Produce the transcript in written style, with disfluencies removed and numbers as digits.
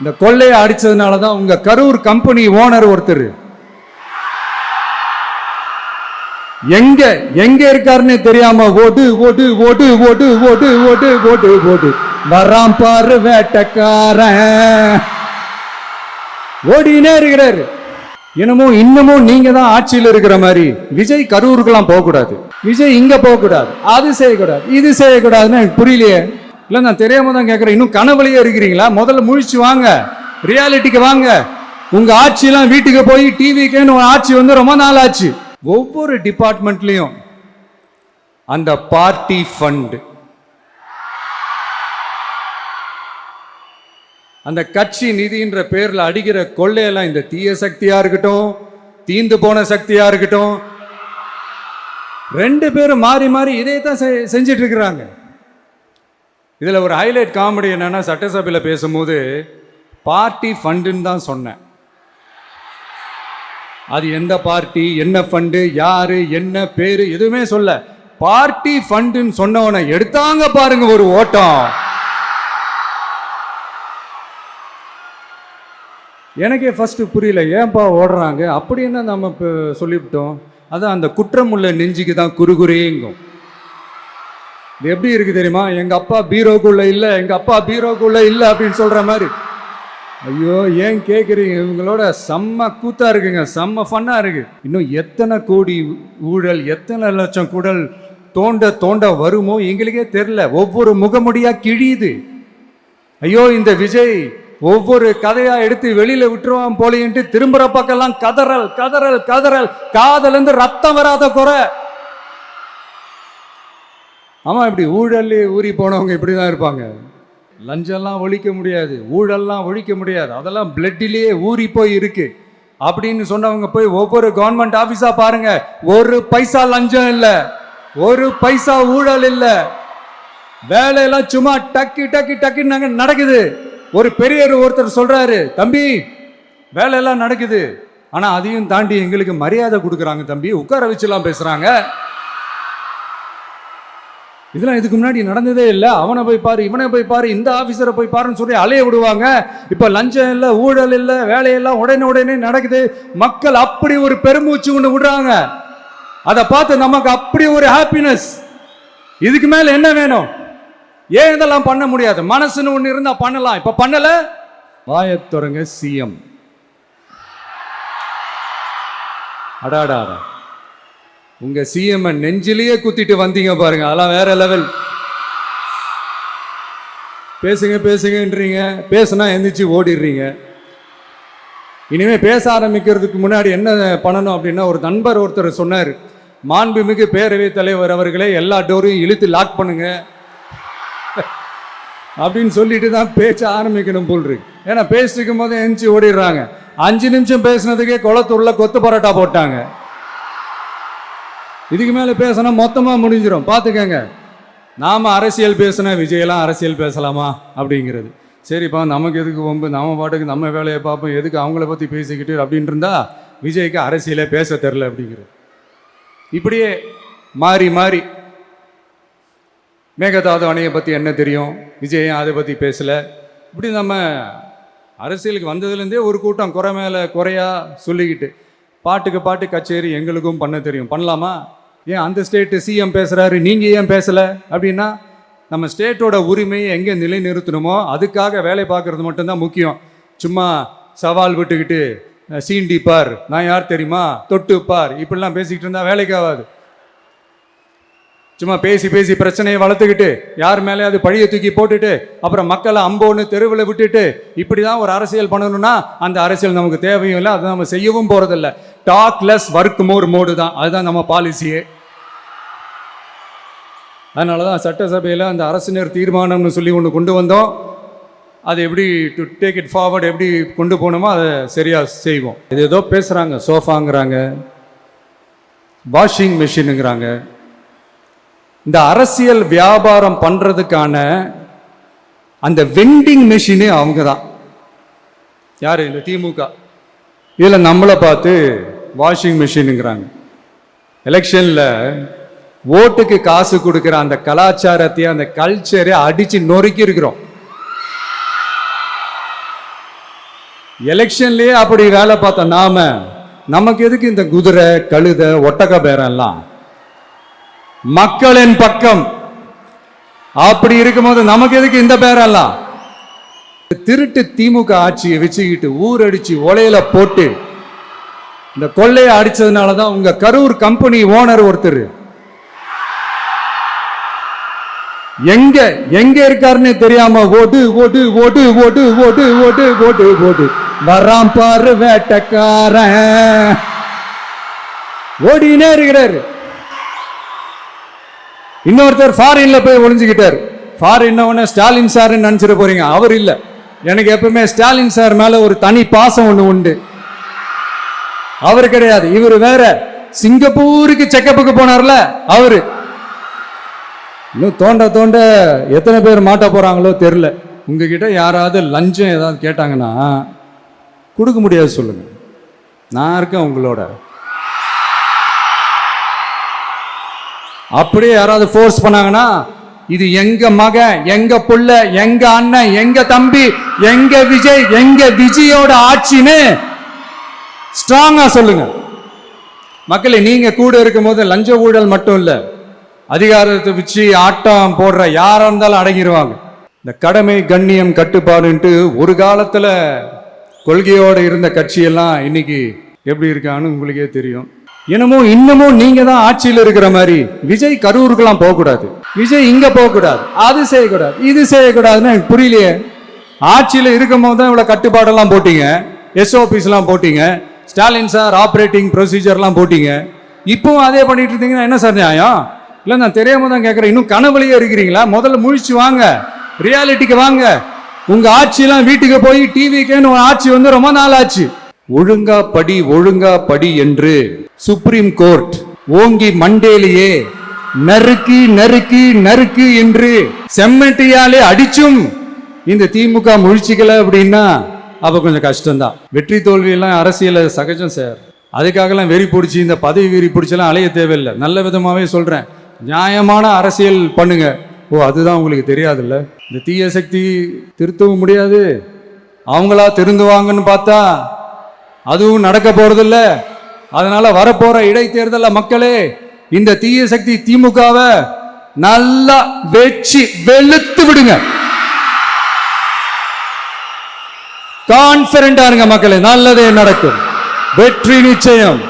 இந்த கொள்ளையை அடிச்சதுனாலதான் உங்க Karur company owner ஒருத்தர் எங்க எங்க இருக்காருன்னு தெரியாம ஓடு ஓடு ஓடு ஓடு ஓடு ஓடு ஓடு ஓடு வராம் பாரு வேட்டக்காரன் ஓடினே இருக்கிறாரு. இன்னமும் நீங்க தான் ஆட்சியில் இருக்கிற மாதிரி விஜய் கரூருக்கெல்லாம் போக கூடாது, விஜய் இங்க போக கூடாது, அது செய்யக்கூடாது, இது செய்யக்கூடாதுன்னு எனக்கு புரியலையே. இல்ல நான் தெரியாம தான் கேட்கறேன். இன்னும் கனவுலயே இருக்கிறீங்களா? முதல்ல முழிச்சு வாங்க, ரியாலிட்டிக்கு வாங்க. உங்க ஆட்சியெல்லாம் வீட்டுக்கு போய் டிவிக்குன்னு ஆட்சி வந்து ரொம்ப நாள் ஆச்சு. ஒவ்வொரு டிபார்ட்மெண்ட்லயும் அந்த பார்ட்டி ஃபண்ட், அந்த கட்சி நிதின்ற பேர்ல அடிக்கிற கொள்ளையெல்லாம் இந்த தீய சக்தியா இருக்கட்டும், தீந்து போன சக்தியா இருக்கட்டும், ரெண்டு பேரும் மாறி மாறி இதே தான் செஞ்சிட்டு இருக்கிறாங்க. இதுல ஒரு ஹைலைட் காமெடி என்னன்னா, சட்டசபையில் பேசும்போது பார்ட்டி ஃபண்டுன்னு தான் சொன்னேன். அது எந்த பார்ட்டி, என்ன ஃபண்டு, யாரு, என்ன பேரு எதுவுமே சொல்ல. பார்ட்டி ஃபண்டுன்னு சொன்னவனை எடுத்தாங்க பாருங்க ஒரு ஓட்டம். எனக்கே ஃபர்ஸ்ட் புரியல, ஏன்பா ஓடுறாங்க அப்படின்னு நம்ம சொல்லிவிட்டோம். அதான் அந்த குற்றம் உள்ள நெஞ்சுக்கு தான் குறுகுறேங்கும். இது எப்படி இருக்கு தெரியுமா? எங்க அப்பா பீரோக்குள்ள இல்ல, எங்க அப்பா பீரோக்குள்ள இல்ல அப்படின்னு சொல்ற மாதிரி. ஐயோ ஏன் கேட்குறீங்க? இவங்களோட செம்ம கூத்தா இருக்குங்க, செம்ம ஃபன்னா இருக்கு. இன்னும் எத்தனை கோடி ஊழல், எத்தனை லட்சம் குடல் தோண்ட தோண்ட வருமோ எங்களுக்கே தெரியல. ஒவ்வொரு முகமுடியா கிழியுது. ஐயோ இந்த விஜய் ஒவ்வொரு கதையா எடுத்து வெளியில விட்டுருவான் போலேன்ட்டு திரும்புற பக்கம்லாம் கதறல் கதறல் கதறல். காதல் இருந்து ரத்தம் வராத குறை. ஆமா, இப்படி ஊழல் ஊறி போனவங்க இப்படிதான் இருப்பாங்க. லஞ்சம்லாம் ஒழிக்க முடியாது, ஊழல்லாம் ஒழிக்க முடியாது, அதெல்லாம் பிளட்டிலேயே ஊறி போய் இருக்கு அப்படின்னு சொன்னவங்க போய் ஒவ்வொரு கவர்மெண்ட் ஆபீஸா பாருங்க. ஒரு பைசா லஞ்சம் இல்ல, ஒரு பைசா ஊழல் இல்ல. வேலையெல்லாம் சும்மா டக்கு டக்கு டக்குன்னு நடக்குது. ஒரு பெரியவர் ஒருத்தர் சொல்றாரு, தம்பி வேலையெல்லாம் நடக்குது, ஆனா அதையும் தாண்டி எங்களுக்கு மரியாதை கொடுக்குறாங்க தம்பி, உட்கார வச்சுலாம் பேசுறாங்க. இதெல்லாம் இதுக்கு முன்னாடி நடந்ததே இல்லை. அவனை போய் பாரு, இவனை போய் பாரு, இந்த ஆபீசரை போய் பாருன்னு சொல்லி அலைய விடுவாங்க. இப்ப லஞ்சம் இல்லை, ஊழல் இல்லை, வேலையெல்லாம் உடனே நடக்குது. மக்கள் அப்படி ஒரு பெருமூச்சு ஒன்று விடுறாங்க. அதை பார்த்து நமக்கு அப்படி ஒரு ஹாப்பினஸ். இதுக்கு மேல என்ன வேணும்? ஏன் இதெல்லாம் பண்ண முடியாது? மனசுன்னு ஒண்ணு இருந்தா பண்ணலாம். இப்ப பண்ணல. வாயத்துறங்க சிஎம். அடாடா, உங்க சிஎம் நெஞ்சிலேயே குத்திட்டு வந்தீங்க பாருங்க, அதெல்லாம் வேற லெவல். பேசுங்க பேசுங்கன்றீங்க, பேசுனா எந்திரிச்சு ஓடிடுறீங்க. இனிமே பேச ஆரம்பிக்கிறதுக்கு முன்னாடி என்ன பண்ணணும் அப்படின்னா, ஒரு நண்பர் ஒருத்தர் சொன்னார், மாண்புமிகு பேரவைத் தலைவர் அவர்களே எல்லா டோரையும் இழுத்து லாக் பண்ணுங்க அப்படின்னு சொல்லிட்டு தான் பேச்ச ஆரம்பிக்கணும் போல் இருக்கு. ஏன்னா பேசிக்கும் போது எந்திரிச்சு ஓடிடுறாங்க. 5 நிமிஷம் பேசினதுக்கே குளத்தூர்ல கொத்து பரோட்டா போட்டாங்க. இதுக்கு மேல பேசினா மொத்தமா முடிஞ்சிடும். பாத்துக்கங்க. நாம அரசியல் பேசினா விஜயெல்லாம் அரசியல் பேசலாமா அப்படிங்கிறது. சரிப்பா, நமக்கு எதுக்கு வம்பு, நம்ம பாட்டுக்கு நம்ம வேலையை பார்ப்போம், எதுக்கு அவங்கள பத்தி பேசிக்கிட்டு அப்படின்னு இருந்தா விஜய்க்கு அரசியலே பேச தெரில அப்படிங்கிறது. இப்படியே மாறி மாறி மேகதாது அணையை பற்றி என்ன தெரியும், விஜய் அதை பற்றி பேசலை. இப்படி நம்ம அரசியலுக்கு வந்ததுலேருந்தே ஒரு கூட்டம் குறை மேலே குறையா சொல்லிக்கிட்டு பாட்டுக்கு பாட்டு கச்சேரி எங்களுக்கும் பண்ண தெரியும், பண்ணலாமா? ஏன் அந்த ஸ்டேட்டு சிஎம் பேசுகிறாரு, நீங்கள் ஏன் பேசலை அப்படின்னா, நம்ம ஸ்டேட்டோட உரிமையை எங்கே நிலைநிறுத்தணுமோ அதுக்காக வேலை பார்க்குறது மட்டும்தான் முக்கியம். சும்மா சவால் விட்டுக்கிட்டு சீண்டி பார், நான் யார் தெரியுமா, தொட்டு பார், இப்படிலாம் பேசிக்கிட்டு இருந்தால் வேலைக்கு ஆகாது. சும்மா பேசி பேசி பிரச்சனையை வளர்த்துக்கிட்டு யார் மேலேயாவது பழியை தூக்கி போட்டுட்டு அப்புறம் மக்களை அம்போன்னு தெருவில் விட்டுட்டு இப்படி தான் ஒரு அரசியல் பண்ணணும்னா அந்த அரசியல் நமக்கு தேவையும் இல்லை, அதை நம்ம செய்யவும் போகிறதில்ல. Talk less work more mode தான், அதுதான் நம்ம பாலிசியே. அதனால தான் சட்டசபையில் அந்த அரசினர் தீர்மானம்னு சொல்லி ஒன்று கொண்டு வந்தோம். அது எப்படி டு டேக் இட் ஃபார்வர்ட், எப்படி கொண்டு போகணுமோ அதை சரியாக செய்வோம். இது ஏதோ பேசுகிறாங்க, சோஃபாங்கிறாங்க, வாஷிங் மிஷினுங்கிறாங்க. இந்த அரசியல் வியாபாரம் பண்றதுக்கான அந்த வெண்டிங் மெஷினே அவங்க தான். யாரு? இந்த திமுக. இதுல நம்மளை பார்த்து வாஷிங் மிஷினுங்கிறாங்க. எலெக்ஷன்ல ஓட்டுக்கு காசு கொடுக்கிற அந்த கலாச்சாரத்தை, அந்த கல்ச்சரை அடிச்சு நொறுக்கி இருக்கிறோம். எலெக்ஷன்லயே அப்படி வேலை பார்த்த நமக்கு எதுக்கு இந்த குதிரை கழுதை ஒட்டக பேரெல்லாம்? மக்களின் பக்கம் அப்படி இருக்கும்போது நமக்கு எதுக்கு இந்த பேரெல்லாம்? திருட்டு திமுக ஆட்சியை வச்சுக்கிட்டு ஊரடிச்சு ஒலையில போட்டு இந்த கொள்ளையை அடிச்சதுனாலதான் உங்க கரூர் கம்பெனி ஓனர் ஒருத்தர் எங்க எங்க இருக்காருன்னு தெரியாம ஓடு ஓடு ஓடு ஓடு ஓடு ஓடு ஓடு ஓடு வராம் பாரு வேட்டக்காரன் ஓடினே இருக்கிறாரு. இன்னொருத்தர் ஃபாரின்ல போய் ஒளிஞ்சுக்கிட்டார். ஃபாரின் ஸ்டாலின் சார் நினைச்சிட போறீங்க, அவர் இல்ல. எனக்கு எப்பவுமே ஸ்டாலின் சார் மேல ஒரு தனி பாசம் ஒண்ணு உண்டு. அவர் கிடையாது, இவர் வேற. சிங்கப்பூருக்கு செக்கப்புக்கு போனார்ல அவரு. இன்னும் தோண்ட தோண்ட எத்தனை பேர் மாட்ட போறாங்களோ தெரியல. உங்ககிட்ட யாராவது லஞ்சம் ஏதாவது கேட்டாங்கன்னா கொடுக்க முடியாது சொல்லுங்க, நான் இருக்கேன் உங்களோட. அப்படியே யாராவது ஃபோர்ஸ் பண்ணாங்கன்னா இது எங்க மகன், எங்க புள்ள, எங்க அண்ணன், எங்க தம்பி, எங்க விஜய், எங்க விஜயோட ஆட்சின்னு ஸ்ட்ராங்கா சொல்லுங்க. மக்களை நீங்க கூட இருக்கும் போது லஞ்ச ஊழல் மட்டும் இல்ல, அதிகாரத்தை வச்சு ஆட்டம் போடுற யாரா இருந்தாலும் அடங்கிடுவாங்க. இந்த கடமை கண்ணியம் கட்டுப்பாடுன்ட்டு ஒரு காலத்துல கொள்கையோடு இருந்த கட்சியெல்லாம் இன்னைக்கு எப்படி இருக்கான்னு உங்களுக்கே தெரியும். இன்னமும் நீங்க தான் ஆட்சியில் இருக்கிற மாதிரி விஜய் கரூருக்கெல்லாம் போகக்கூடாது, விஜய் இங்க போகக்கூடாது, அது செய்யக்கூடாது, இது செய்யக்கூடாதுன்னு எனக்கு புரியலையே. ஆட்சியில் இருக்கும் போது தான் இவ்வளவு கட்டுப்பாடெல்லாம் போட்டீங்க, SOPs எல்லாம் போட்டீங்க, ஸ்டாலின் சார் ஆப்ரேட்டிங் ப்ரொசீஜர்லாம் போட்டீங்க. இப்பவும் அதே பண்ணிட்டு இருந்தீங்கன்னா என்ன சார் நியாயம்? இல்லை, நான் தெரியாம தான் கேட்குறேன். இன்னும் கனவுலையே இருக்கிறீங்களா? முதல்ல முழிச்சு வாங்க, ரியாலிட்டிக்கு வாங்க. உங்க ஆட்சியெல்லாம் வீட்டுக்கு போய் டிவிக்குன்னு ஆட்சி வந்து ரொம்ப நாள் ஆச்சு. ஒழுங்கா படி என்று சுப்ரீம் கோர்ட் ஓங்கி மண்டேலியே நறுக்கு நறுக்கு நறுக்கு என்று செம்மட்டியாலே அடிச்சும் இந்த திமுக முழிச்சிக்கல அப்படின்னா அப்ப கொஞ்சம் கஷ்டம்தான். வெற்றி தோல்வி எல்லாம் அரசியல சகஜம் சார். அதுக்காகலாம் வெறி பிடிச்சி இந்த பதவி வெறி பிடிச்செல்லாம் அலைய தேவையில்லை. நல்ல விதமாவே சொல்றேன், நியாயமான அரசியல் பண்ணுங்க. ஓ, அதுதான் உங்களுக்கு தெரியாதுல்ல. இந்த தீய சக்தி திருத்தவும் முடியாது, அவங்களா திருந்துவாங்கன்னு பார்த்தா அதுவும் நடக்க போறதில்ல. அதனால வரப்போற இடைத்தேர்தல மக்களே இந்த தீய சக்தி திமுகவை நல்லா வெச்சு வெளுத்து விடுங்க. கான்பிடண்டா இருங்க மக்களே, நல்லதே நடக்கும், வெற்றி நிச்சயம்.